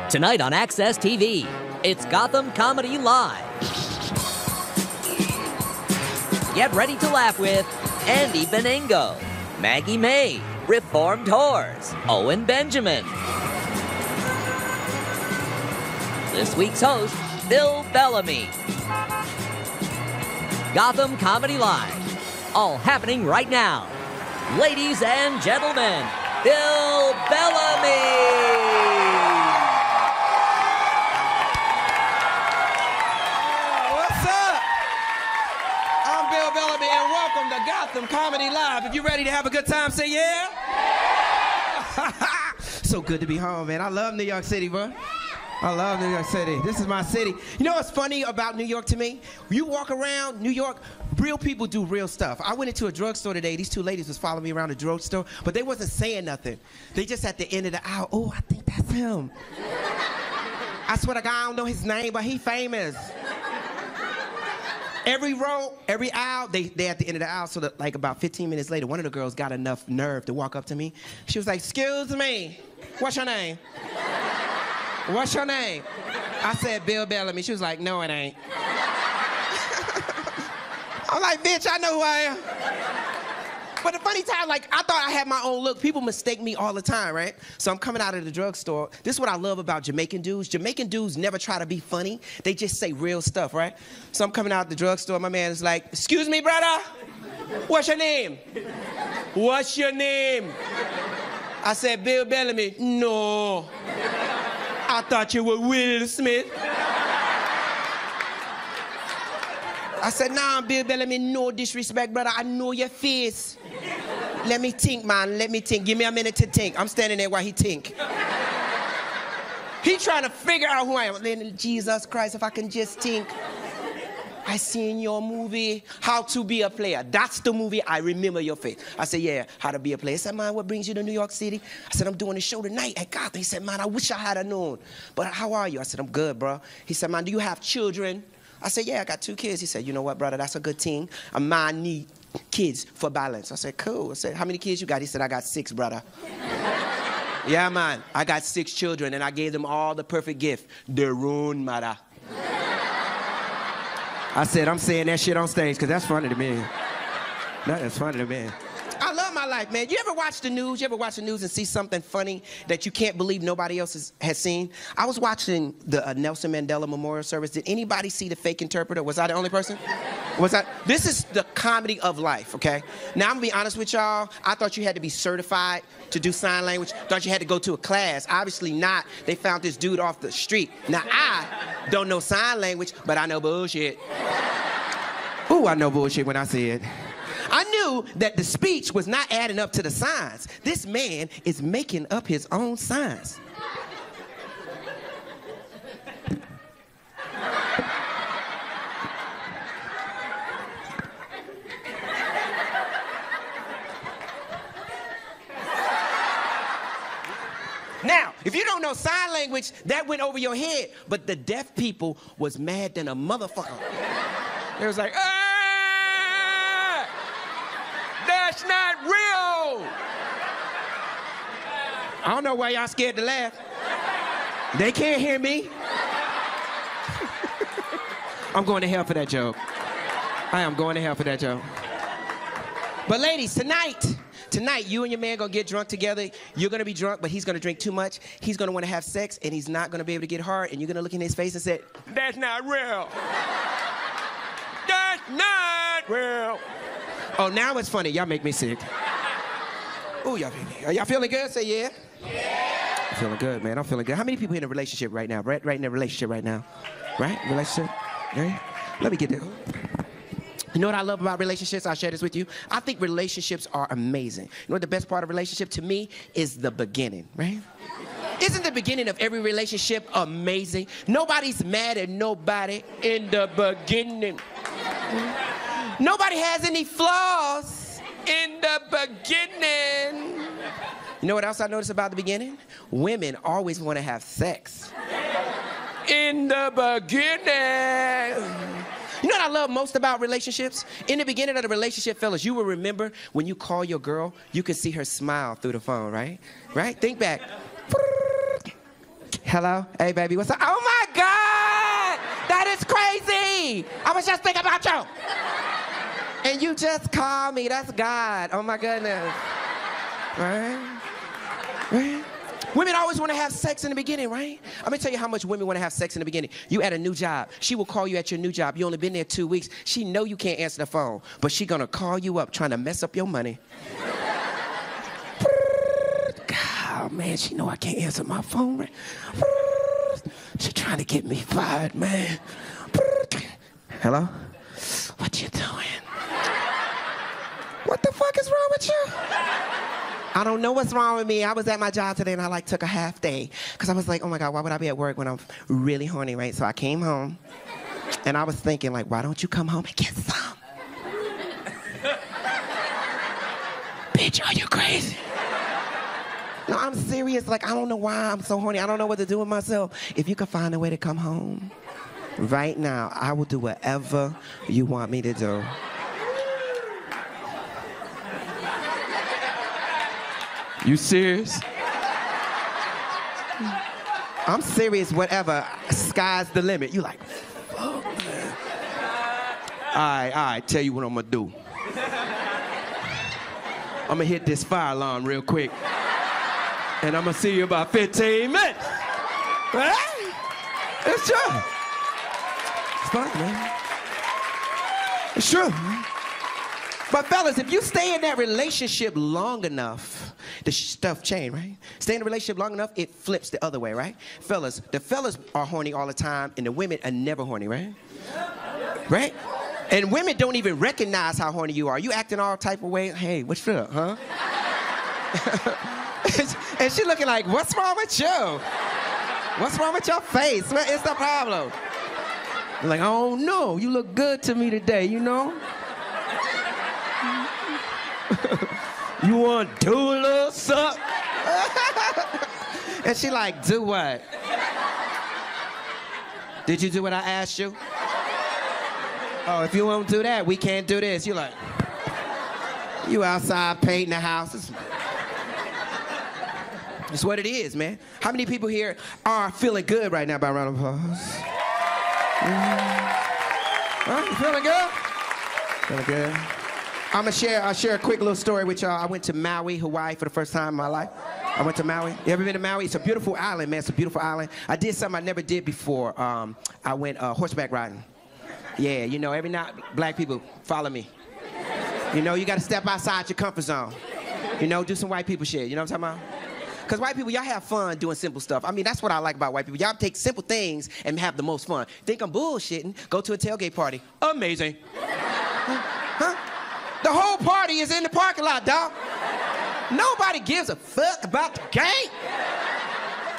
Tonight on Access TV, it's Gotham Comedy Live. Get ready to laugh with Andy Beningo, Maggie May, Reformed Whores, Owen Benjamin. This week's host, Bill Bellamy. Gotham Comedy Live, all happening right now. Ladies and gentlemen, Bill Bellamy! Bellamy, and welcome to Gotham Comedy Live. If you're ready to have a good time, say yeah. So good to be home, man. I love New York City, bro. I love New York City. This is my city. You know what's funny about New York to me? You walk around New York, real people do real stuff. I went into a drugstore today. These two ladies was following me around the drugstore, but they wasn't saying nothing. They just at the end of the aisle, oh, I think that's him. I swear to God, I don't know his name, but he famous. Every row, every aisle, they at the end of the aisle, so that like about 15 minutes later, one of the girls got enough nerve to walk up to me. She was like, excuse me, what's your name? What's your name? I said, Bill Bellamy. She was like, no, it ain't. I'm like, bitch, I know who I am. But the funny time, like, I thought I had my own look. People mistake me all the time, right? So I'm coming out of the drugstore. This is what I love about Jamaican dudes. Jamaican dudes never try to be funny. They just say real stuff, right? So I'm coming out of the drugstore. My man is like, excuse me, brother. What's your name? What's your name? I said, Bill Bellamy. No. I thought you were Will Smith. I said, nah, I'm Bill Bellamy, no disrespect, brother. I know your face. Let me think, man, let me think. Give me a minute to think. I'm standing there while he think. He trying to figure out who I am. Jesus Christ, if I can just think. I seen your movie, How to Be a Player. That's the movie, I remember your face. I said, yeah, How to Be a Player. He said, man, what brings you to New York City? I said, I'm doing a show tonight at Gotham. He said, man, I wish I had known. But how are you? I said, I'm good, bro. He said, man, do you have children? I said, yeah, I got 2 kids. He said, you know what, brother, that's a good thing. A man need kids for balance. I said, cool. I said, how many kids you got? He said, I got 6, brother. Yeah, man, I got 6 children, and I gave them all the perfect gift, their own mother. I said, I'm saying that shit on stage, because that's funny to me. That is funny to me. I love my life, man. You ever watch the news? You ever watch the news and see something funny that you can't believe nobody else has seen? I was watching the Nelson Mandela Memorial Service. Did anybody see the fake interpreter? Was I the only person? This is the comedy of life, okay? Now, I'm gonna be honest with y'all. I thought you had to be certified to do sign language. Thought you had to go to a class. Obviously not. They found this dude off the street. Now, I don't know sign language, but I know bullshit. Ooh, I know bullshit when I see it. I knew that the speech was not adding up to the signs. This man is making up his own signs. Now, if you don't know sign language, that went over your head. But the deaf people was mad than a motherfucker. They was like, that's not real. I don't know why y'all scared to laugh. They can't hear me. I'm going to hell for that joke. I am going to hell for that joke. But ladies, tonight, you and your man gonna get drunk together. You're gonna be drunk, but he's gonna drink too much. He's gonna wanna have sex, and he's not gonna be able to get hard, and you're gonna look in his face and say, that's not real. That's not real. Oh, now it's funny. Y'all make me sick. Oh, y'all feeling good? Say yeah. Yeah. I'm feeling good, man. I'm feeling good. How many people in a relationship right now? Right in a relationship right now? Right? Relationship? Right? Let me get there. You know what I love about relationships? I'll share this with you. I think relationships are amazing. You know what the best part of a relationship to me is the beginning, right? Isn't the beginning of every relationship amazing? Nobody's mad at nobody in the beginning. Nobody has any flaws in the beginning. You know what else I noticed about the beginning? Women always want to have sex. In the beginning. You know what I love most about relationships? In the beginning of the relationship, fellas, you will remember when you call your girl, you can see her smile through the phone, right? Right? Think back. Hello? Hey, baby, what's up? Oh, my God! That is crazy! I was just thinking about you! And you just called me. That's God. Oh, my goodness. Right? Right? Women always want to have sex in the beginning, right? I'm going to tell you how much women want to have sex in the beginning. You at a new job. She will call you at your new job. You only been there 2 weeks. She know you can't answer the phone, but she going to call you up trying to mess up your money. God, man, she know I can't answer my phone, right? She trying to get me fired, man. Hello? What you doing? What the fuck is wrong with you? I don't know what's wrong with me. I was at my job today and I took a half day because I was like, oh my God, why would I be at work when I'm really horny, right? So I came home and I was thinking like, why don't you come home and get some? Bitch, are you crazy? No, I'm serious. Like, I don't know why I'm so horny. I don't know what to do with myself. If you could find a way to come home right now, I will do whatever you want me to do. You serious? I'm serious, whatever. Sky's the limit. You like, fuck, man. All right, tell you what I'm gonna do. I'm gonna hit this fire alarm real quick. And I'm gonna see you about 15 minutes. Right? It's true. It's fun, man. It's true, man. But fellas, if you stay in that relationship long enough, the stuff change, right? Stay in a relationship long enough, it flips the other way, right? Fellas, the fellas are horny all the time, and the women are never horny, right? Right? And women don't even recognize how horny you are. You acting all type of way. Hey, what's up, huh? And she looking like, what's wrong with you? What's wrong with your face? What is the problem? I'm like, oh no, you look good to me today, you know? You want to do a little something? And she like, do what? Did you do what I asked you? Oh, if you won't do that, we can't do this. You like, you outside painting the house. It's what it is, man. How many people here are feeling good right now by a round of applause? You feeling good? Feeling good? I'll share a quick little story with y'all. I went to Maui, Hawaii for the first time in my life. I went to Maui. You ever been to Maui? It's a beautiful island, man. It's a beautiful island. I did something I never did before. I went horseback riding. Yeah, you know, every night, black people, follow me. You know, you got to step outside your comfort zone. You know, do some white people shit. You know what I'm talking about? Because white people, y'all have fun doing simple stuff. I mean, that's what I like about white people. Y'all take simple things and have the most fun. Think I'm bullshitting, go to a tailgate party. Amazing. Huh? The whole party is in the parking lot, dog. Nobody gives a fuck about the game.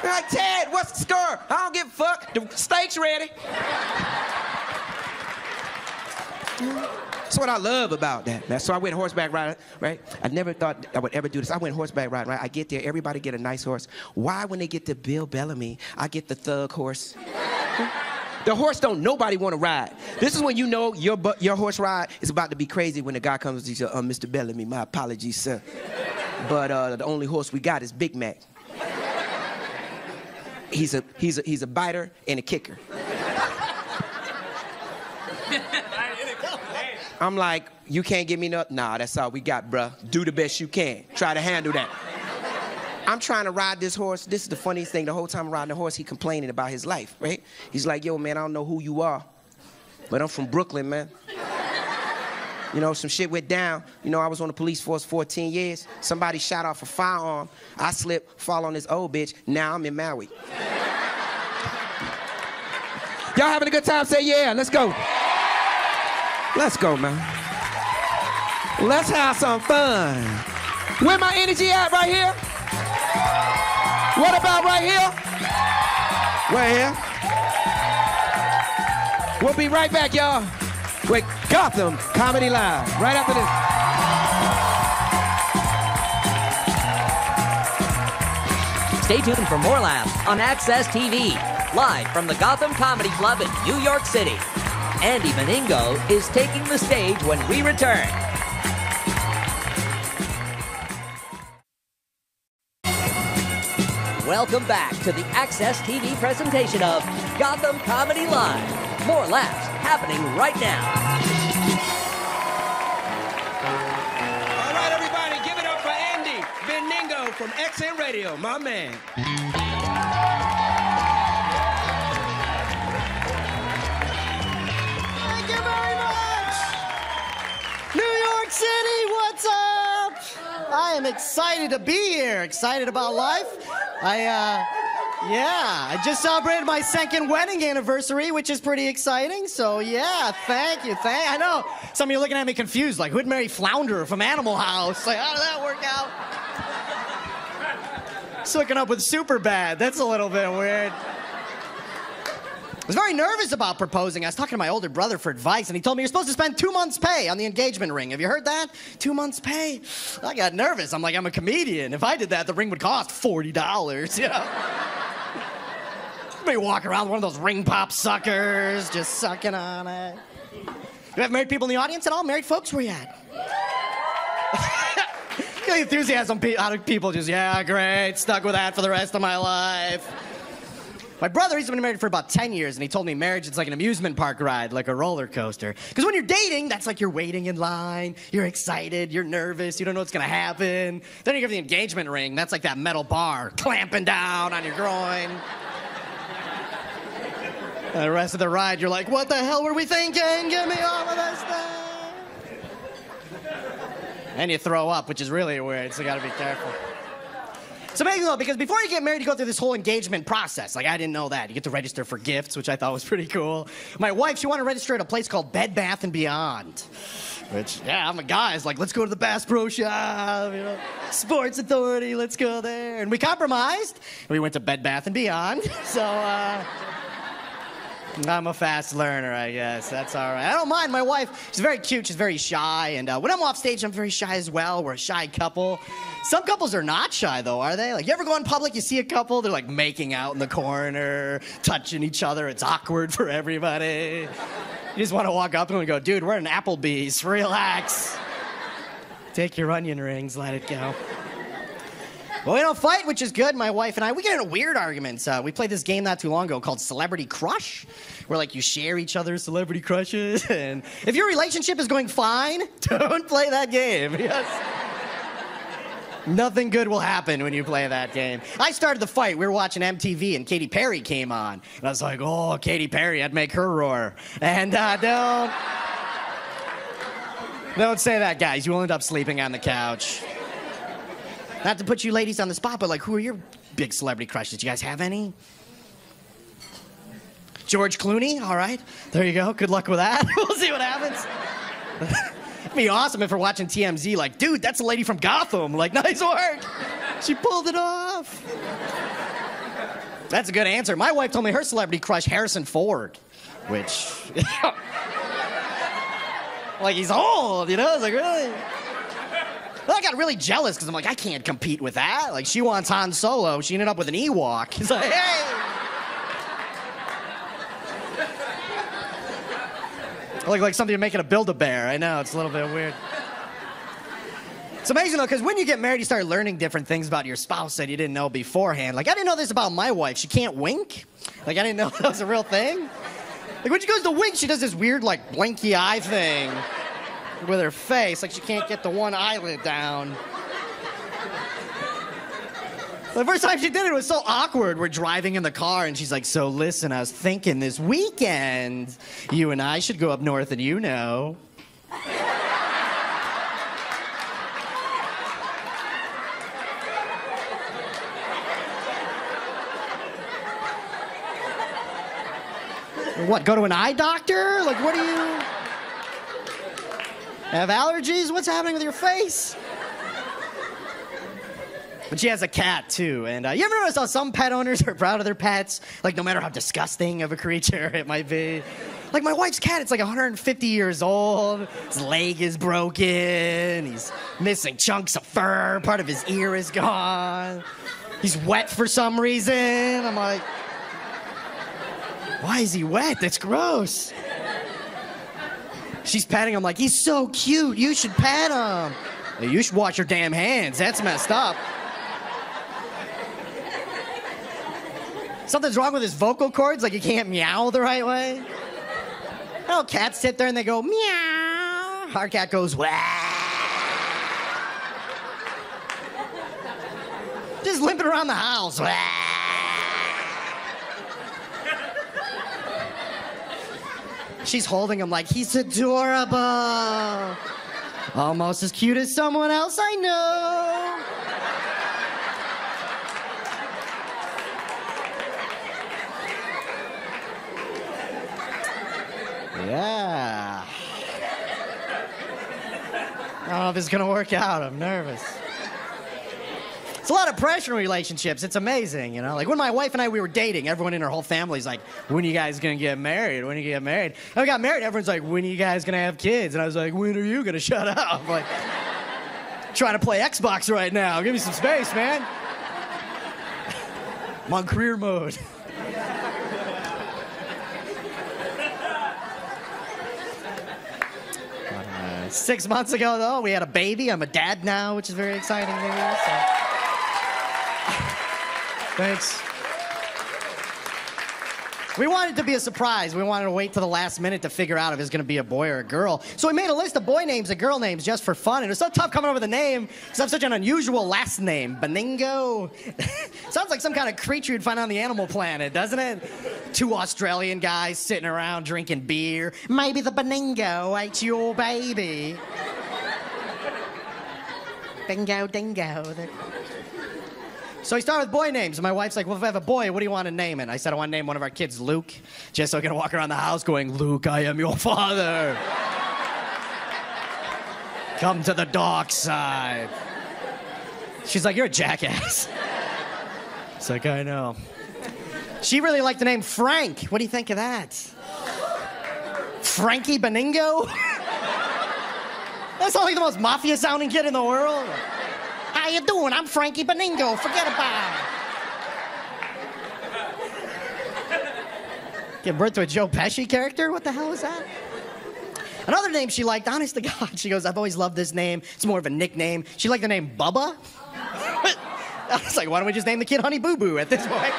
They're like, Ted, what's the score? I don't give a fuck. The steak's ready. That's what I love about that. So I went horseback riding, right? I never thought I would ever do this. I went horseback riding, right? I get there, everybody get a nice horse. Why, when they get to Bill Bellamy, I get the thug horse? The horse don't nobody want to ride. This is when you know your horse ride is about to be crazy when the guy comes and says, Mr. Bellamy, my apologies, sir. But the only horse we got is Big Mac. He's a biter and a kicker. I'm like, you can't give me nothing? Nah, that's all we got, bruh. Do the best you can. Try to handle that. I'm trying to ride this horse. This is the funniest thing. The whole time I'm riding the horse, he complaining about his life, right? He's like, yo, man, I don't know who you are, but I'm from Brooklyn, man. You know, some shit went down. You know, I was on the police force 14 years. Somebody shot off a firearm. I slip, fall on this old bitch. Now I'm in Maui. Y'all having a good time? Say yeah. Let's go. Let's go, man. Let's have some fun. Where my energy at right here? What about right here? Right here. We'll be right back, y'all, with Gotham Comedy Live. Right after this. Stay tuned for more laughs on Access TV, live from the Gotham Comedy Club in New York City. Andy Beningo is taking the stage when we return. welcome back to the Access TV presentation of Gotham Comedy Live. More laughs happening right now. All right, everybody, give it up for Andy Beningo from XM Radio, my man. Thank you very much. New York City, what's up? I am excited to be here. Excited about life. I just celebrated my second wedding anniversary, which is pretty exciting. So yeah, thank you. I know some of you are looking at me confused, like who'd marry Flounder from Animal House? Like how did that work out? Just hooking up with Superbad. That's a little bit weird. I was very nervous about proposing. I was talking to my older brother for advice, and he told me you're supposed to spend 2 months' pay on the engagement ring. Have you heard that? 2 months' pay? I got nervous. I'm like, I'm a comedian. If I did that, the ring would cost $40, you know? Maybe walk around with one of those ring pop suckers, just sucking on it. Do we have married people in the audience at all? Married folks? Where you at? The enthusiasm out of people just, yeah, great, stuck with that for the rest of my life. My brother, he's been married for about 10 years, and he told me marriage is like an amusement park ride, like a roller coaster. Because when you're dating, that's like you're waiting in line, you're excited, you're nervous, you don't know what's gonna happen. Then you get the engagement ring, that's like that metal bar clamping down on your groin. And the rest of the ride, you're like, what the hell were we thinking? Give me all of this stuff. And you throw up, which is really weird, so you gotta be careful. It's amazing though, because before you get married, you go through this whole engagement process. Like, I didn't know that. You get to register for gifts, which I thought was pretty cool. My wife, she wanted to register at a place called Bed Bath & Beyond. Which, yeah, I'm a guy. It's like, let's go to the Bass Pro Shop, you know, Sports Authority, let's go there. And we compromised. We went to Bed Bath & Beyond. So, I'm a fast learner, I guess. That's all right. I don't mind. My wife, she's very cute. She's very shy. And when I'm off stage, I'm very shy as well. We're a shy couple. Some couples are not shy, though, are they? Like, you ever go in public, you see a couple, they're, like, making out in the corner, touching each other. It's awkward for everybody. You just want to walk up to them and go, dude, we're in Applebee's. Relax. Take your onion rings. Let it go. Well, we don't fight, which is good. My wife and I, we get into weird arguments. We played this game not too long ago called Celebrity Crush, where, like, you share each other's celebrity crushes. And if your relationship is going fine, don't play that game. Yes. Nothing good will happen when you play that game. I started the fight. We were watching MTV, and Katy Perry came on. And I was like, oh, Katy Perry, I'd make her roar. And don't say that, guys. You will end up sleeping on the couch. Not to put you ladies on the spot, but, like, who are your big celebrity crushes? Do you guys have any? George Clooney? All right. There you go. Good luck with that. We'll see what happens. It'd be awesome if we're watching TMZ, like, dude, that's a lady from Gotham. Like, nice work. She pulled it off. That's a good answer. My wife told me her celebrity crush, Harrison Ford, which, like, he's old, you know? It's like, really? Well, I got really jealous because I'm like, I can't compete with that. Like, she wants Han Solo. She ended up with an Ewok. It's like, hey. Like something you're making a Build-A-Bear. I know, it's a little bit weird. It's amazing, though, because when you get married, you start learning different things about your spouse that you didn't know beforehand. Like, I didn't know this about my wife. She can't wink. Like, I didn't know that was a real thing. Like, when she goes to wink, she does this weird, like, blinky eye thing with her face, like she can't get the one eyelid down. The first time she did it was so awkward. We're driving in the car, and she's like, so listen, I was thinking this weekend, you and I should go up north and you know. What, go to an eye doctor? Like, what do you... Have allergies? What's happening with your face? But she has a cat, too. And you ever notice how some pet owners are proud of their pets? Like, no matter how disgusting of a creature it might be. Like, my wife's cat, it's like 150 years old. His leg is broken. He's missing chunks of fur. Part of his ear is gone. He's wet for some reason. I'm like, why is he wet? That's gross. She's patting him like, he's so cute. You should pat him. You should wash your damn hands. That's messed up. Something's wrong with his vocal cords, like he can't meow the right way. You know, cats sit there and they go, meow. Our cat goes, wah. Just limping around the house, wah. She's holding him like, he's adorable. Almost as cute as someone else I know. Yeah. I don't know if it's gonna work out. I'm nervous. It's a lot of pressure in relationships. It's amazing, you know? Like when my wife and I, we were dating, everyone in our whole family's like, when are you guys gonna get married? When are you gonna get married? And we got married, everyone's like, when are you guys gonna have kids? And I was like, when are you gonna shut up? Like, trying to play Xbox right now. Give me some space, man. I'm on career mode. 6 months ago, though, we had a baby. I'm a dad now, which is very exciting to me. So. Thanks. We wanted it to be a surprise. We wanted to wait till the last minute to figure out if it was going to be a boy or a girl. So we made a list of boy names and girl names just for fun. And it was so tough coming up with a name because I have such an unusual last name. Beningo. Sounds like some kind of creature you'd find on the Animal Planet, doesn't it? 2 Australian guys sitting around drinking beer. Maybe the Beningo ate your baby. Bingo, dingo. So we started with boy names, and my wife's like, well, if I have a boy, what do you want to name it? I said, I want to name one of our kids Luke, just so I can walk around the house going, Luke, I am your father. Come to the dark side. She's like, you're a jackass. It's like, I know. She really liked the name Frank. What do you think of that? Frankie Beningo? That sounds like the most mafia-sounding kid in the world. How you doing? I'm Frankie Beningo. Forget about it. Give birth to a Joe Pesci character? What the hell is that? Another name she liked, honest to God, she goes, I've always loved this name. It's more of a nickname. She liked the name Bubba. I was like, why don't we just name the kid Honey Boo Boo at this point?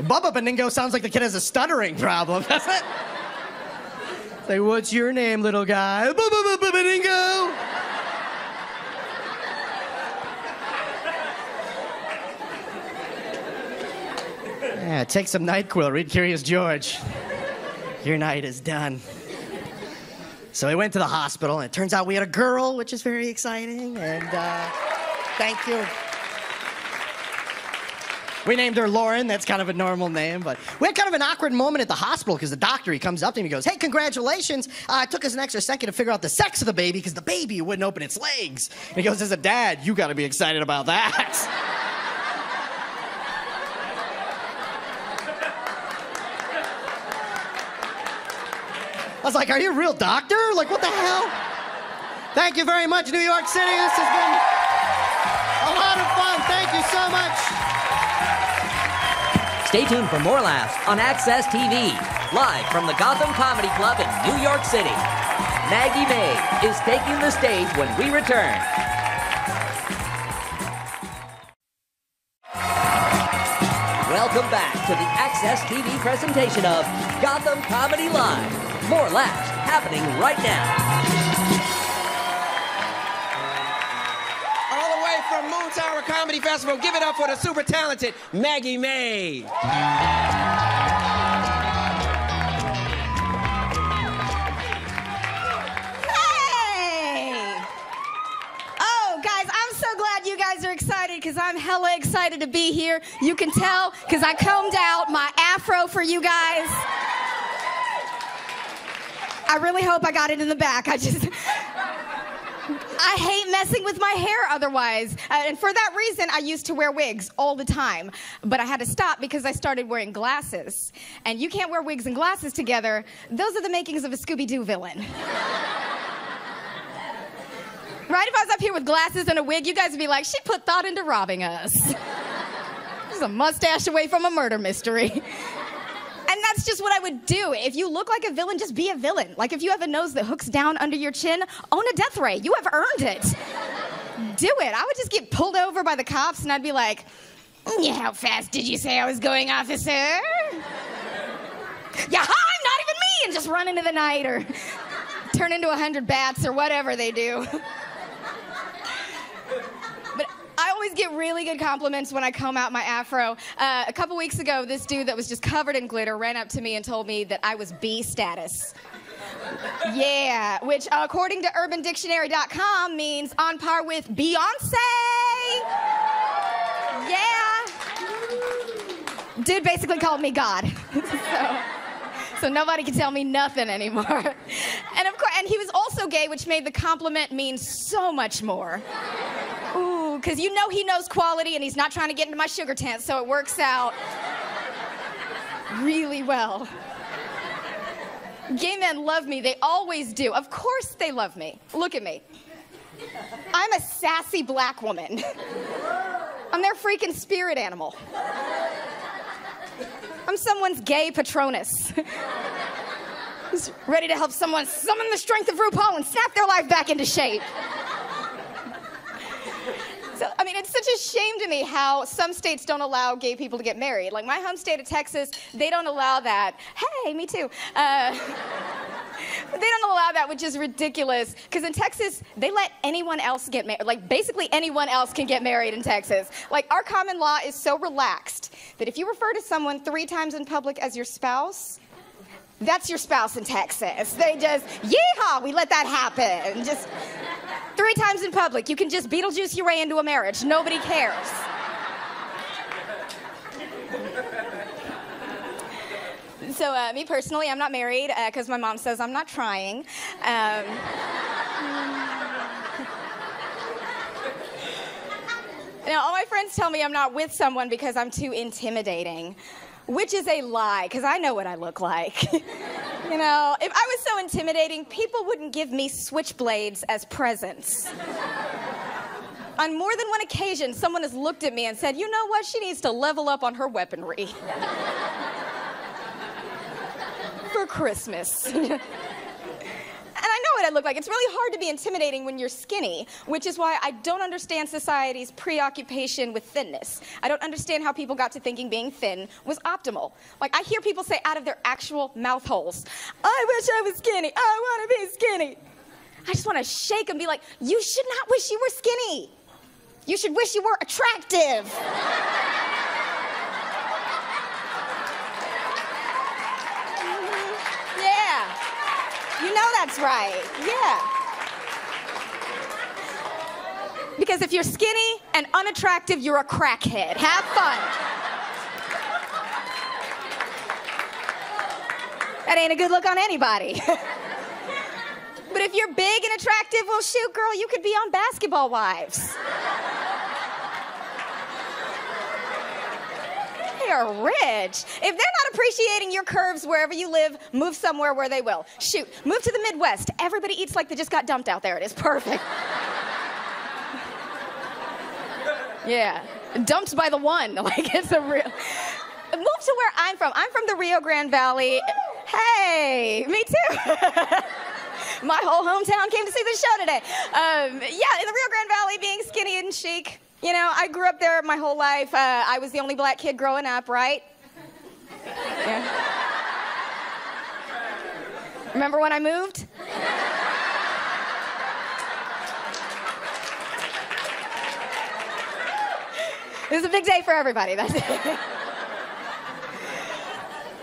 Bubba Beningo sounds like the kid has a stuttering problem, doesn't it? Say, what's your name, little guy? Bubba Beningo. Yeah, take some NyQuil, read Curious George. Your night is done. So we went to the hospital, and it turns out we had a girl, which is very exciting, and thank you. We named her Lauren. That's kind of a normal name, but we had kind of an awkward moment at the hospital because the doctor, he comes up to me and he goes, hey, congratulations. It took us an extra second to figure out the sex of the baby because the baby wouldn't open its legs. And he goes, as a dad, you got to be excited about that. I was like, are you a real doctor? Like, what the hell? Thank you very much, New York City. This has been a lot of fun. Thank you so much. Stay tuned for more laughs on Access TV, live from the Gotham Comedy Club in New York City. Maggie May is taking the stage when we return. Welcome back to the Access TV presentation of Gotham Comedy Live. More laughs happening right now. All the way from Moon Tower Comedy Festival, give it up for the super talented Maggie May. Hey! Oh, guys, I'm so glad you guys are excited because I'm hella excited to be here. You can tell because I combed out my afro for you guys. I really hope I got it in the back. I hate messing with my hair otherwise. And for that reason, I used to wear wigs all the time. But I had to stop because I started wearing glasses. And you can't wear wigs and glasses together. Those are the makings of a Scooby-Doo villain. Right? If I was up here with glasses and a wig, you guys would be like, she put thought into robbing us. There's a mustache away from a murder mystery. And that's just what I would do. If you look like a villain, just be a villain. Like if you have a nose that hooks down under your chin, own a death ray. You have earned it. Do it. I would just get pulled over by the cops and I'd be like, Yeah, how fast did you say I was going, officer? Yeah, I'm not even me, and just run into the night or turn into 100 bats or whatever they do. But I always get really good compliments when I comb out my afro. A couple weeks ago, this dude that was just covered in glitter ran up to me and told me that I was B status. Yeah, which according to UrbanDictionary.com means on par with Beyonce. Yeah. Dude basically called me God. So nobody can tell me nothing anymore. And of course, and he was also gay, which made the compliment mean so much more. Ooh, because you know he knows quality and he's not trying to get into my sugar tent, so it works out really well. Gay men love me. They always do. Of course they love me. Look at me. I'm a sassy black woman. I'm their freaking spirit animal. I'm someone's gay Patronus. Who's ready to help someone summon the strength of RuPaul and snap their life back into shape. So, I mean, it's such a shame to me how some states don't allow gay people to get married. Like my home state of Texas, they don't allow that. Hey, me too. They don't allow that, which is ridiculous. Because in Texas, they let anyone else get married. Like basically anyone else can get married in Texas. Like our common law is so relaxed that if you refer to someone 3 times in public as your spouse, that's your spouse in Texas. They just, yeehaw, we let that happen. Just 3 times in public. You can just Beetlejuice your way into a marriage. Nobody cares. So me personally, I'm not married because my mom says I'm not trying. Now, all my friends tell me I'm not with someone because I'm too intimidating, which is a lie, because I know what I look like. You know, if I was so intimidating, people wouldn't give me switchblades as presents. On more than one occasion, someone has looked at me and said, you know what, she needs to level up on her weaponry. For Christmas. And I know what I look like. It's really hard to be intimidating when you're skinny, which is why I don't understand society's preoccupation with thinness. I don't understand how people got to thinking being thin was optimal. Like, I hear people say out of their actual mouth holes, I wish I was skinny. I want to be skinny. I just want to shake and be like, you should not wish you were skinny. You should wish you were attractive. You know that's right, yeah. Because if you're skinny and unattractive, you're a crackhead. Have fun. That ain't a good look on anybody. But if you're big and attractive, well, shoot, girl, you could be on Basketball Wives. They are rich. If they're not appreciating your curves wherever you live, move somewhere where they will. Shoot, move to the Midwest. Everybody eats like they just got dumped out there. It is perfect. Yeah, dumped by the one. Like, it's a real... Move to where I'm from. I'm from the Rio Grande Valley. Hey, me too. My whole hometown came to see the show today. Yeah, in the Rio Grande Valley, being skinny and chic. You know, I grew up there my whole life. I was the only black kid growing up, right? Yeah. Remember when I moved? It was a big day for everybody, that's it.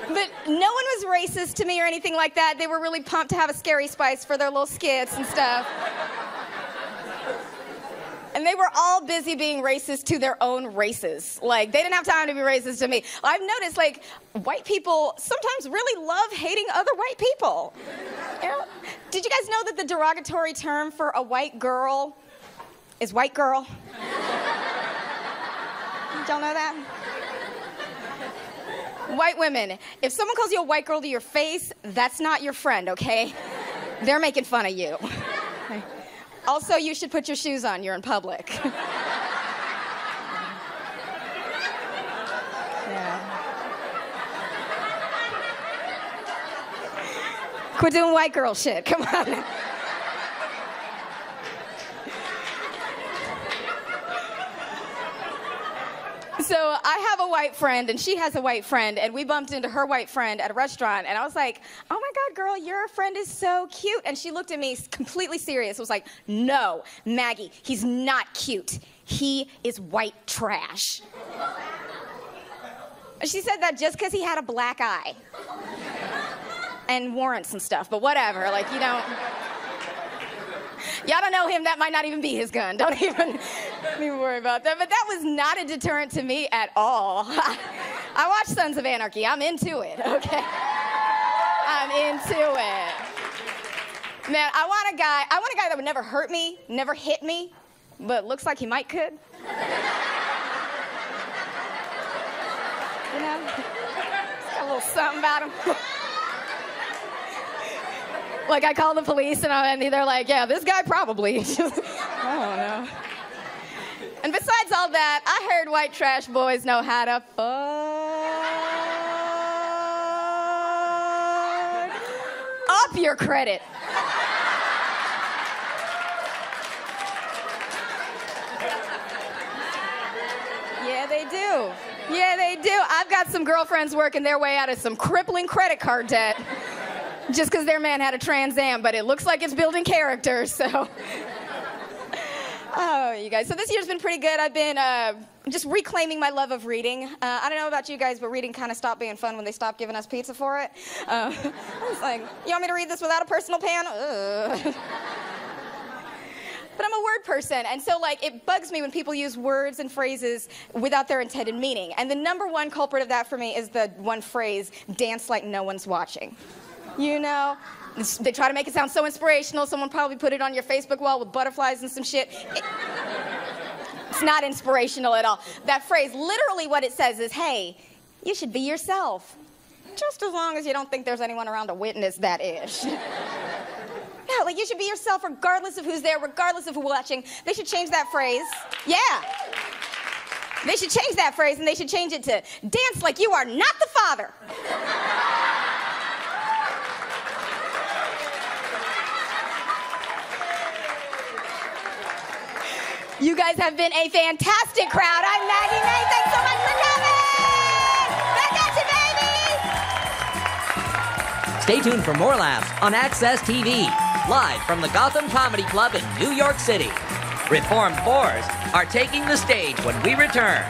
But no one was racist to me or anything like that. They were really pumped to have a Scary Spice for their little skits and stuff. And they were all busy being racist to their own races. Like, they didn't have time to be racist to me. I've noticed, like, white people sometimes really love hating other white people. You know? Did you guys know that the derogatory term for a white girl is white girl? Did y'all know that? White women, if someone calls you a white girl to your face, that's not your friend, okay? They're making fun of you. Also, you should put your shoes on. You're in public. Yeah. Quit doing white girl shit. Come on. So a white friend, and she has a white friend, and we bumped into her white friend at a restaurant, and I was like, oh my God, girl, your friend is so cute. And she looked at me completely serious. Was like, no, Maggie, he's not cute. He is white trash. She said that just because he had a black eye. And warrants and stuff, but whatever, like, you don't... Y'all don't know him, that might not even be his gun. Don't even worry about that. But that was not a deterrent to me at all. I watch Sons of Anarchy. I'm into it, okay? I'm into it. Man, I want a guy that would never hurt me, never hit me, but looks like he might could. You know? He's got a little something about him. Like, I call the police, and they're like, yeah, this guy probably. I don't know. And besides all that, I heard white trash boys know how to fuck up your credit. Yeah, they do. Yeah, they do. I've got some girlfriends working their way out of some crippling credit card debt. Just because their man had a Trans Am, but it looks like it's building character, so. Oh, you guys. So this year's been pretty good. I've been just reclaiming my love of reading. I don't know about you guys, but reading kind of stopped being fun when they stopped giving us pizza for it. I was like, you want me to read this without a personal pan? Ugh. But I'm a word person, and so, like, it bugs me when people use words and phrases without their intended meaning. And the number one culprit of that for me is the one phrase, dance like no one's watching. You know, they try to make it sound so inspirational. Someone probably put it on your Facebook wall with butterflies and some shit. It's not inspirational at all. That phrase, literally what it says is, hey, you should be yourself. Just as long as you don't think there's anyone around to witness that ish. No, like, you should be yourself regardless of who's there, regardless of who's watching. They should change that phrase. Yeah. They should change that phrase, and they should change it to dance like you are not the father. You guys have been a fantastic crowd. I'm Maggie May. Thanks so much for coming. Back at you, baby. Stay tuned for more laughs on Access TV, live from the Gotham Comedy Club in New York City. Reformed Boars are taking the stage when we return.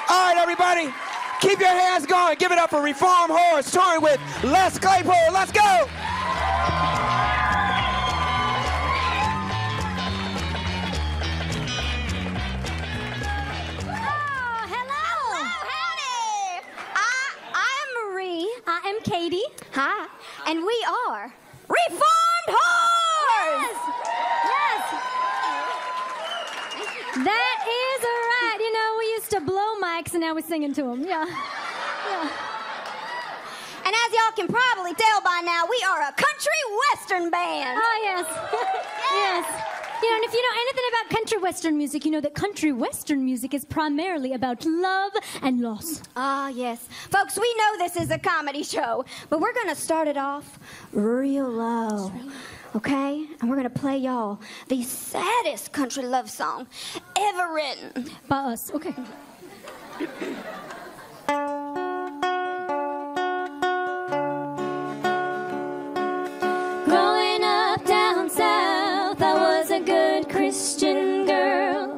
All right, everybody. Keep your hands going. Give it up for Reformed Horse, touring with Les Claypool. Let's go. Oh, hello. Howdy. I'm Marie. I am Katie. Hi. And we are Reformed Horse. Yes. That is right. You know, we used to blow mics, and now we're singing to them. Yeah. And as y'all can probably tell by now, we are a country western band. Oh, yes. Yes. You know, and if you know anything about country western music, you know that country western music is primarily about love and loss. Ah, yes. Folks, we know this is a comedy show, but we're going to start it off real low. Okay? And we're going to play y'all the saddest country love song ever written. By us. Okay. Growing up down south, I was a good Christian girl.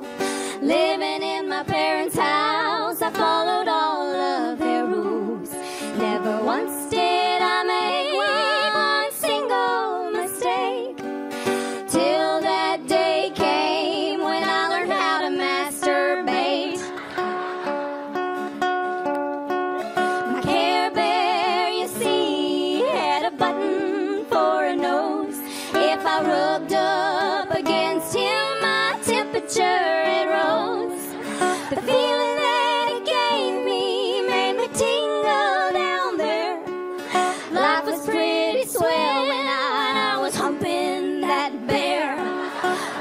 Living in my parents' house, I followed all of their rules. Never once did I make one single mistake. Till that day came when I learned how to masturbate. My Care Bear, you see, had a button for a nose. If I rubbed up against him, my temperature it rose. The feeling that it gave me made me tingle down there. Life was pretty swell when I was humping that bear.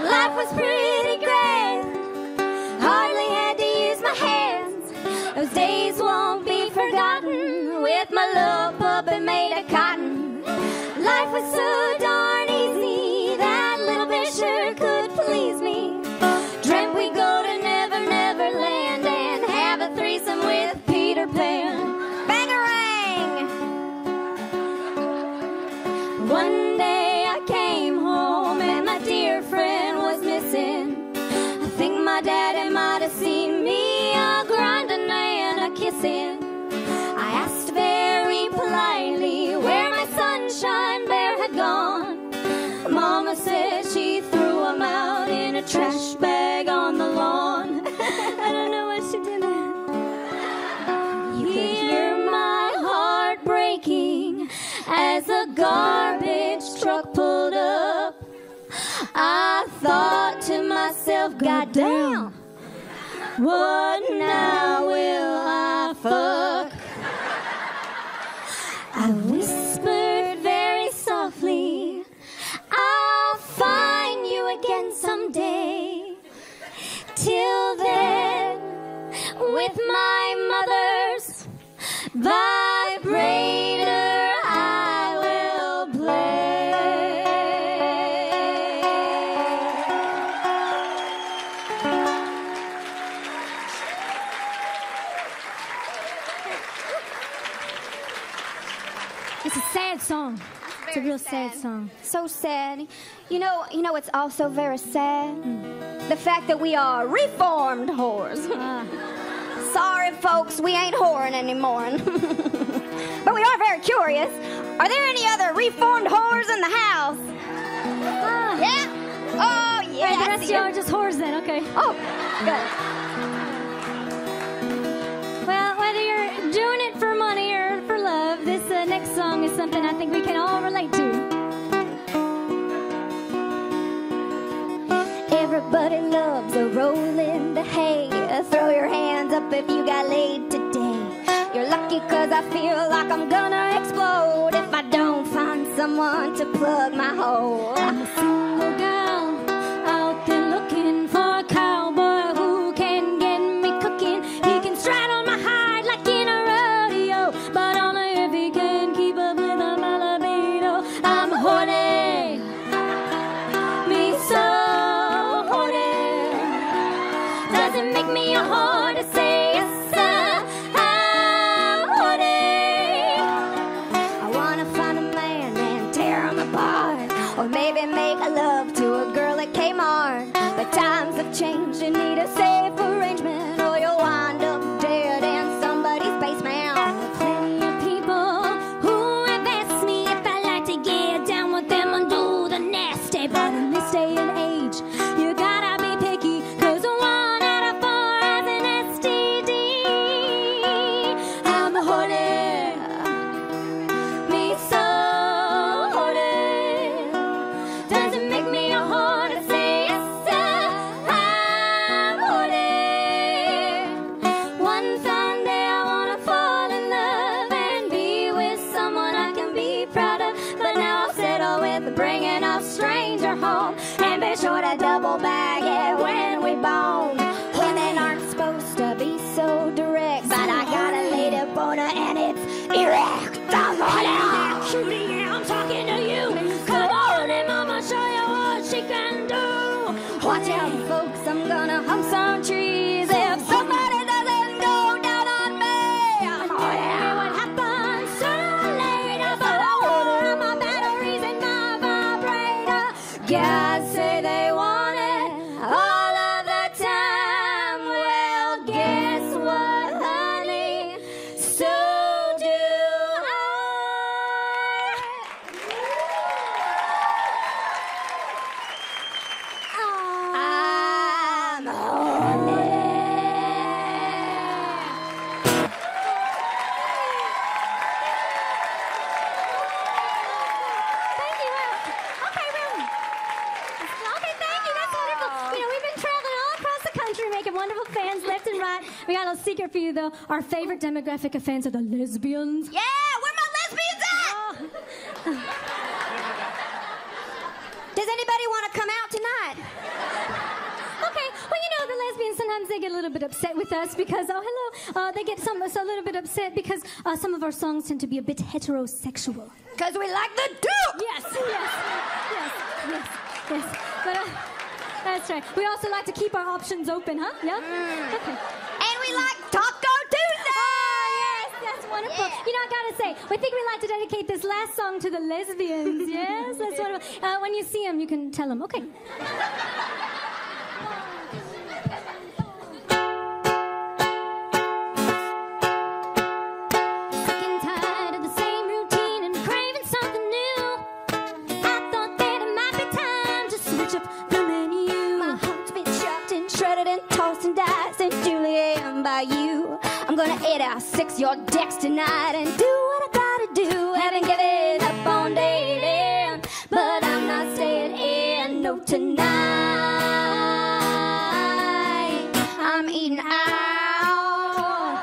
Life was pretty grand, hardly had to use my hands. Those days won't be forgotten with my little puppet made of cotton. Life was so darn easy, that little bit sure could please me. Dreamt we'd go to Never Never Land and have a threesome with Peter Pan. Bangarang! One day I came home and my dear friend was missing. I think my daddy might have seen me a grinding and a kissing. I asked very politely where my sunshine bear had gone. Mama said she threw him out in a trash bag on the lawn. I don't know what she did. You could hear my heart breaking as a garbage truck pulled up. I thought to myself, goddamn, what now will I fuck? I whispered very softly, I'll find you again someday. Till then, with my mother's vibrator, I will play. It's a sad song. It's a real sad song. So sad. You know it's also very sad? The fact that we are reformed whores. Sorry, folks, we ain't whoring anymore. But we are very curious. Are there any other reformed whores in the house? Yeah? Oh, yeah. Right, the rest of y'all are just whores then, okay. Oh, good. Well, whether you're doing it for money or for love, this next song is something I think we can all relate to. Everybody loves a roll in the hay. Throw your hands up if you got laid today. You're lucky cause I feel like I'm gonna explode if I don't find someone to plug my hole. I'm a single gal out there looking for a cowboy who can get me cooking. He can straddle my hide like in a rodeo, but only if he can keep up with my libido. I'm horny, me so horny. Doesn't make me a whore to say yes, sir. I'm horny. I wanna find a man and tear him apart, or maybe make love to a girl at Kmart. But times have changed, you need a safe arrangement, or you'll wind up dead in somebody's basement. Plenty of people who have asked me if I like to get down with them and do the nasty. But in this day and age, you gotta be picky, cause 1 out of 4 has an STD. I'm horny, Me so horny. Doesn't make me a whore to say yes, sir. I'm horny. One fine day I wanna fall in love and be with someone I can be proud of. But now I'll settle with bringing a stranger home and be sure to double bag it when we bone. Women aren't supposed to be so direct, but I got a lady boner and it's erect. I'm horny. Judy, yeah, I'm talking to you. Come on and mama, show you what she can do. Watch out, folks, I'm gonna hump some trees if somebody doesn't go down on me. Oh, yeah. What happens sooner or later, but I want my batteries and my vibrator. Guys say they want it all of the time. Well, guess what, honey? So do I. I'm horny. Thank you. Okay, well, okay, thank you. That's wonderful. You know, we've been traveling all across the country, making wonderful fans left and right. We got a little secret for you, though. Our favorite demographic of fans are the lesbians. Yeah, where my lesbians at? Does anybody want to come out tonight? Okay, well, you know, the lesbians, sometimes they get a little bit upset with us because, oh, hello, they get a little bit upset because some of our songs tend to be a bit heterosexual. Because we like the dude. Yes. But that's right. We also like to keep our options open, huh? Yeah? Okay. And we like Taco Tuesday. Oh, yes, that's wonderful. Yeah. You know, I gotta say, we think we'd like to dedicate this last song to the lesbians. Yes, that's wonderful. When you see them, you can tell them. Okay. You. I'm gonna 8-6 your decks tonight and do what I gotta do. Haven't given up on dating, but I'm not staying in. No, tonight I'm eating out.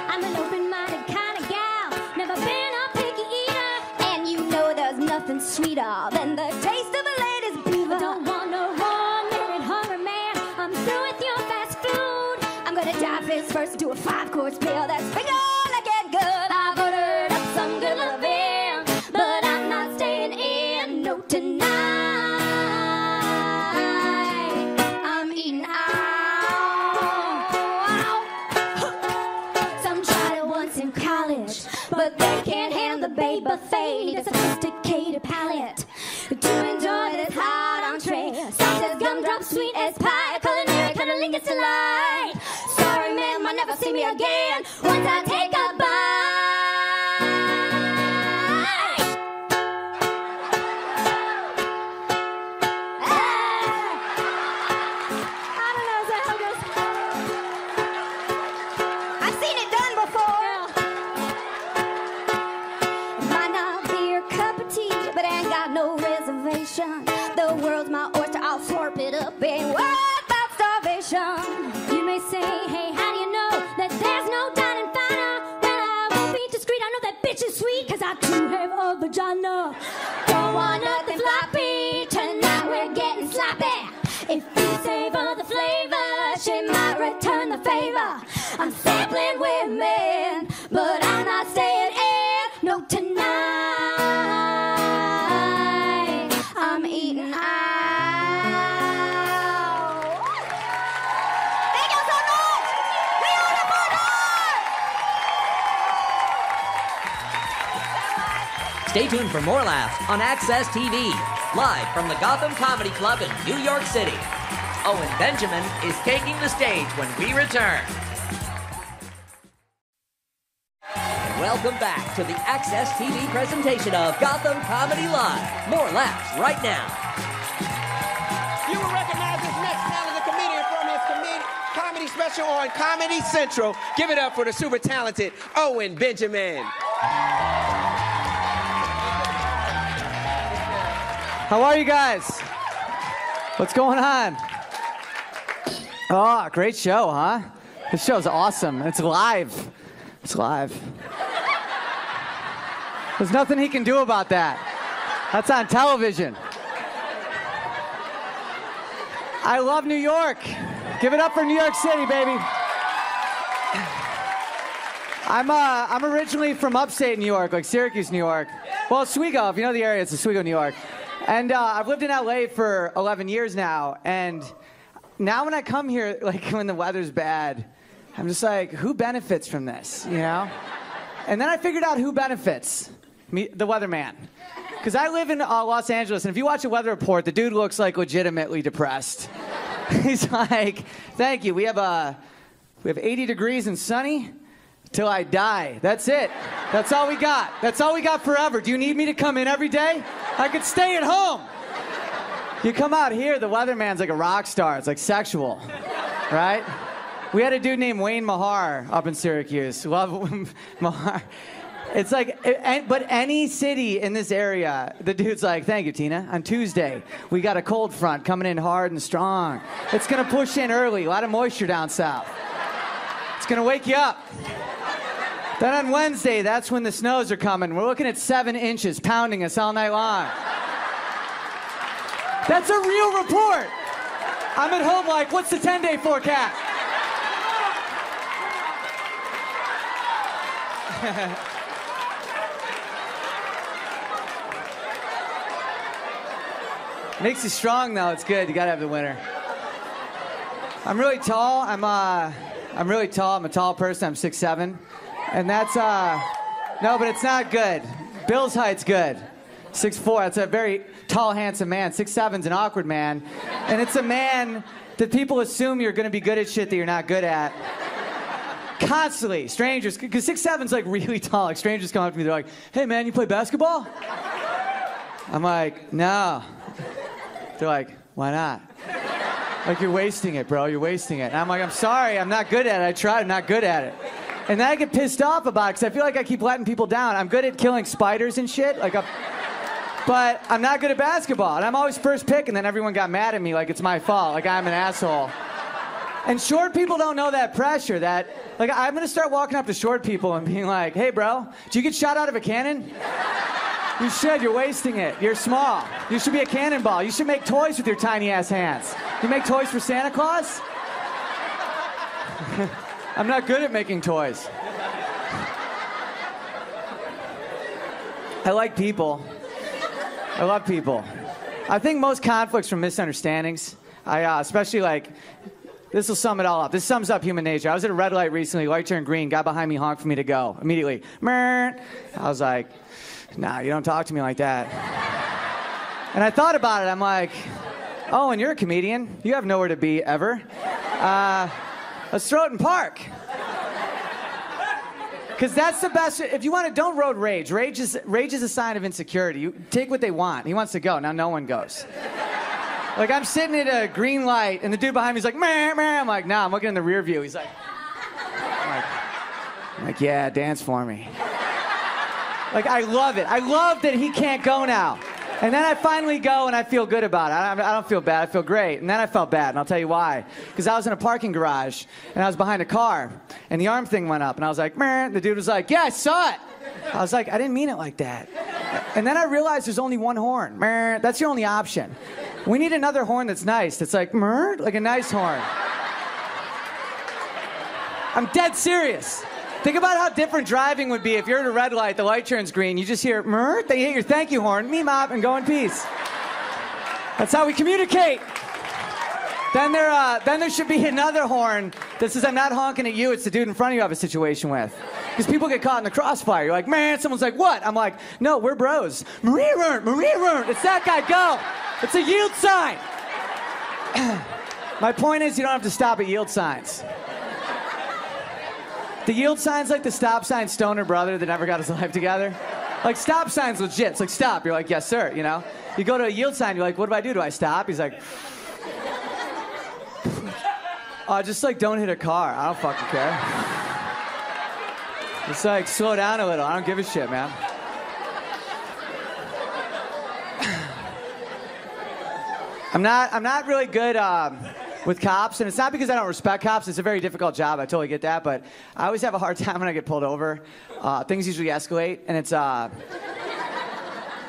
I'm an open-minded kind of gal, never been a picky eater, and you know there's nothing sweeter than the taste of a lady's beaver. Don't want no one-minute hunger, man. I'm through with your fast food. I'm gonna dive face first into a 5-course meal that's big all I get good. I've ordered up some good loving, but I'm not staying in. No, tonight I'm eating out. Some tried it once in college, but they can't handle the baby buffet. Need a sophisticated palate to enjoy this hot entree. Soft as gumdrop, sweet as pie, culinary cunnilingus delight. Sorry, ma'am, I'll never see me again once I take a bite. I don't know, is that how it goes? I've seen it done before. Might not be your cup of tea, but I ain't got no reservation. The world's my oyster, I'll slurp it up. Ain't worried about starvation. You may say, hey, how do you know that there's no dining finer? Well, I won't be discreet. I know that bitch is sweet, cause I too have a vagina. Don't want nothing floppy. Tonight we're getting sloppy. If you savor the flavor, she might return the favor. I'm sampling women, but I'm not staying in. No, tonight I'm eating out. Thank you so much. We are the Bulldogs. Stay tuned for more laughs on Access TV, live from the Gotham Comedy Club in New York City. Owen Benjamin is taking the stage when we return. And welcome back to the Access TV presentation of Gotham Comedy Live. More laughs right now. You will recognize this next talented comedian from his comedy special on Comedy Central. Give it up for the super talented Owen Benjamin. How are you guys? What's going on? Oh, great show, huh? This show's awesome. It's live. It's live. There's nothing he can do about that. That's on television. I love New York. Give it up for New York City, baby. I'm originally from upstate New York, like Syracuse, New York. Well, Oswego, if you know the area, it's Oswego, New York. And I've lived in LA for 11 years now, and now when I come here, like when the weather's bad, I'm just like, who benefits from this, you know? And then I figured out who benefits. Me, the weatherman. Because I live in Los Angeles, and if you watch a weather report, the dude looks like legitimately depressed. He's like, thank you, we have 80 degrees and sunny till I die. That's it. That's all we got. That's all we got forever. Do you need me to come in every day? I could stay at home. You come out here, the weatherman's like a rock star. It's like sexual, right? We had a dude named Wayne Mahar up in Syracuse. Love Mahar. It's like, but any city in this area, the dude's like, thank you, Tina. On Tuesday, we got a cold front coming in hard and strong. It's gonna push in early, a lot of moisture down south. It's gonna wake you up. Then on Wednesday, that's when the snows are coming. We're looking at 7 inches pounding us all night long. That's a real report. I'm at home like, what's the 10-day forecast? Makes you strong though. It's good. You gotta have the winner. I'm really tall. I'm really tall. I'm a tall person. I'm 6'7", and that's no, but it's not good. Bill's height's good. 6'4". That's a very tall, handsome man. 6'7's an awkward man, and it's a man that people assume you're gonna be good at shit that you're not good at. Constantly, strangers, because 6'7's like really tall. Like strangers come up to me, they're like, "Hey man, you play basketball?" I'm like, "No." They're like, "Why not?" Like, "You're wasting it, bro. You're wasting it." And I'm like, "I'm sorry. I'm not good at it. I tried. I'm not good at it." And then I get pissed off about it because I feel like I keep letting people down. I'm good at killing spiders and shit. But I'm not good at basketball. And I'm always first pick, and then everyone got mad at me like it's my fault. Like I'm an asshole. And short people don't know that pressure. Like, I'm going to start walking up to short people and being like, "Hey, bro, do you get shot out of a cannon? You should. You're wasting it. You're small. You should be a cannonball. You should make toys with your tiny ass hands. You make toys for Santa Claus?" I'm not good at making toys. I like people. I love people. I think most conflicts from misunderstandings. Especially like, this will sum it all up. This sums up human nature. I was at a red light recently, light turned green, got behind me, honked for me to go. Immediately, I was like, "Nah, you don't talk to me like that." And I thought about it. I'm like, "Oh, and you're a comedian. You have nowhere to be ever. Let's throw it in park." Because that's the best. If you want to, don't road rage. Rage is a sign of insecurity. You take what they want. He wants to go. Now no one goes. Like, I'm sitting at a green light, and the dude behind me is like, "Meh, meh." I'm like, "Nah, I'm looking in the rear view." He's like, I'm like, "Yeah, dance for me." Like, I love it. I love that he can't go now. And then I finally go, and I feel good about it. I don't feel bad. I feel great. And then I felt bad, and I'll tell you why. Because I was in a parking garage, and I was behind a car, and the arm thing went up, and I was like, "Meh." The dude was like, "Yeah, I saw it." I was like, "I didn't mean it like that." And then I realized there's only one horn. Meh. That's your only option. We need another horn that's nice. That's like, "Meh," like a nice horn. I'm dead serious. Think about how different driving would be if you're at a red light, the light turns green, you just hear, "Meh," they hit your thank you horn, meep, and go in peace. That's how we communicate. Then there should be another horn that says, "I'm not honking at you, it's the dude in front of you I have a situation with." Because people get caught in the crossfire. You're like, "Man," someone's like, "What?" I'm like, "No, we're bros. Marie, it's that guy, go." It's a yield sign. My point is, you don't have to stop at yield signs. The yield sign's like the stop sign stoner brother that never got his life together. Like, stop sign's legit. It's like, "Stop." You're like, "Yes, sir," you know? You go to a yield sign, you're like, "What do I do? Do I stop?" He's like, just like, don't hit a car. I don't fucking care. Just like, slow down a little. I don't give a shit, man. I'm not really good with cops, and it's not because I don't respect cops. It's a very difficult job. I totally get that, but I always have a hard time when I get pulled over. Things usually escalate, and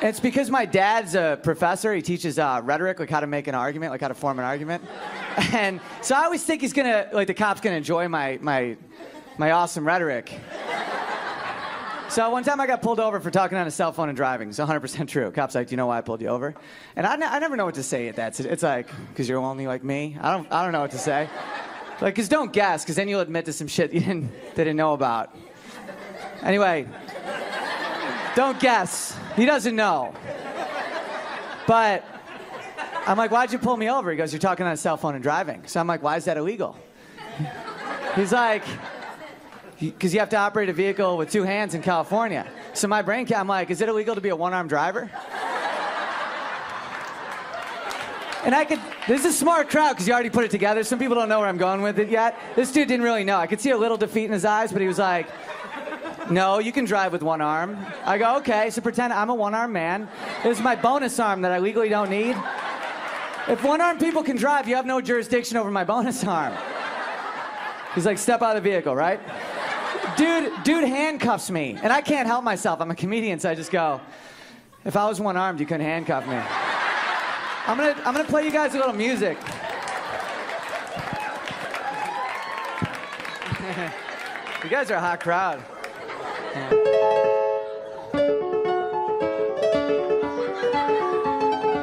it's because my dad's a professor. He teaches rhetoric, like how to make an argument, like how to form an argument. And so I always think the cop's gonna enjoy my awesome rhetoric. So one time I got pulled over for talking on a cell phone and driving. It's 100% true. Cop's like, "Do you know why I pulled you over?" And I never know what to say at that. It's like, "Because you're only like me." I don't know what to say. Like, because don't guess, because then you'll admit to some shit they didn't know about. Anyway, don't guess. He doesn't know. But I'm like, "Why'd you pull me over?" He goes, "You're talking on a cell phone and driving." So I'm like, "Why is that illegal?" He's like, "Because you have to operate a vehicle with two hands in California." So my brain, I'm like, "Is it illegal to be a one-armed driver?" And this is a smart crowd because you already put it together. Some people don't know where I'm going with it yet. This dude didn't really know. I could see a little defeat in his eyes, but he was like, "No, you can drive with one arm." I go, "Okay, so pretend I'm a one-armed man. This is my bonus arm that I legally don't need. If one-armed people can drive, you have no jurisdiction over my bonus arm." He's like, "Step out of the vehicle," right? Dude handcuffs me, and I can't help myself. I'm a comedian, so I just go, "If I was one-armed, you couldn't handcuff me." I'm gonna play you guys a little music. You guys are a hot crowd. Yeah.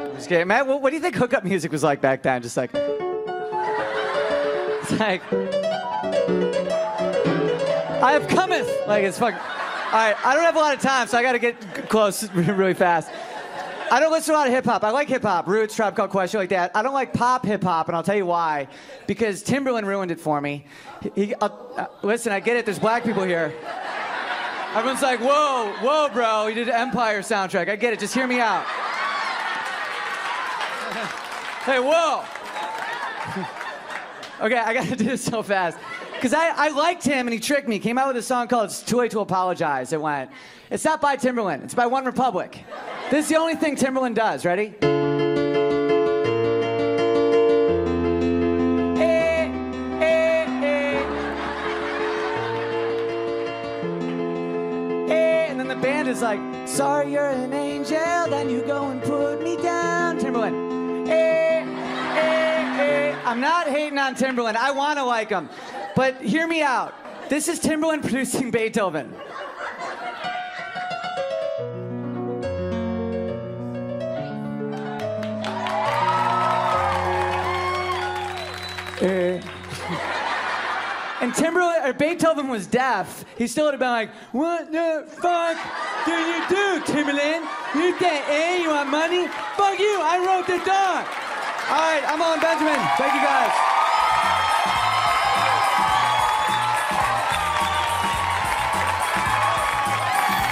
I'm just kidding. Matt, what do you think hookup music was like back then? Just like... It's like... I have cometh! Like, it's fucking... All right, I don't have a lot of time, so I gotta get close really fast. I don't listen to a lot of hip-hop. I like hip-hop, Roots, Tribe Called Quest, shit like that. I don't like pop hip-hop, and I'll tell you why. Because Timberland ruined it for me. Listen, I get it, there's black people here. Everyone's like, whoa, bro, you did an Empire soundtrack. I get it, just hear me out. Hey, whoa. Okay, I gotta do this so fast. Because I liked him and he tricked me. He came out with a song called It's Too Late to Apologize. It went, it's not by Timberland, it's by One Republic. This is the only thing Timberland does. Ready? And then the band is like, sorry you're an angel, then you go and put me down. Timberland. I'm not hating on Timberland. I want to like him. But hear me out. This is Timberland producing Beethoven. And Beethoven was deaf. He still would have been like, what the fuck do you do, Timberland? You think, you want money? Fuck you, I wrote the song. All right, I'm Owen Benjamin. Thank you guys.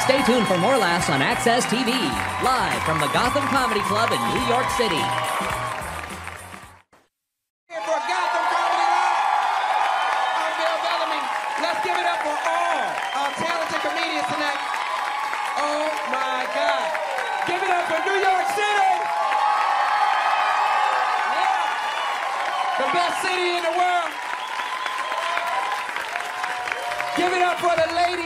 Stay tuned for more laughs on Access TV, live from the Gotham Comedy Club in New York City. Here for Gotham Comedy Club, I'm Bill Bellamy. Let's give it up for all our talented comedians tonight. Oh my God. Give it up for New York City. Yeah. The best city in the world. Give it up for the ladies.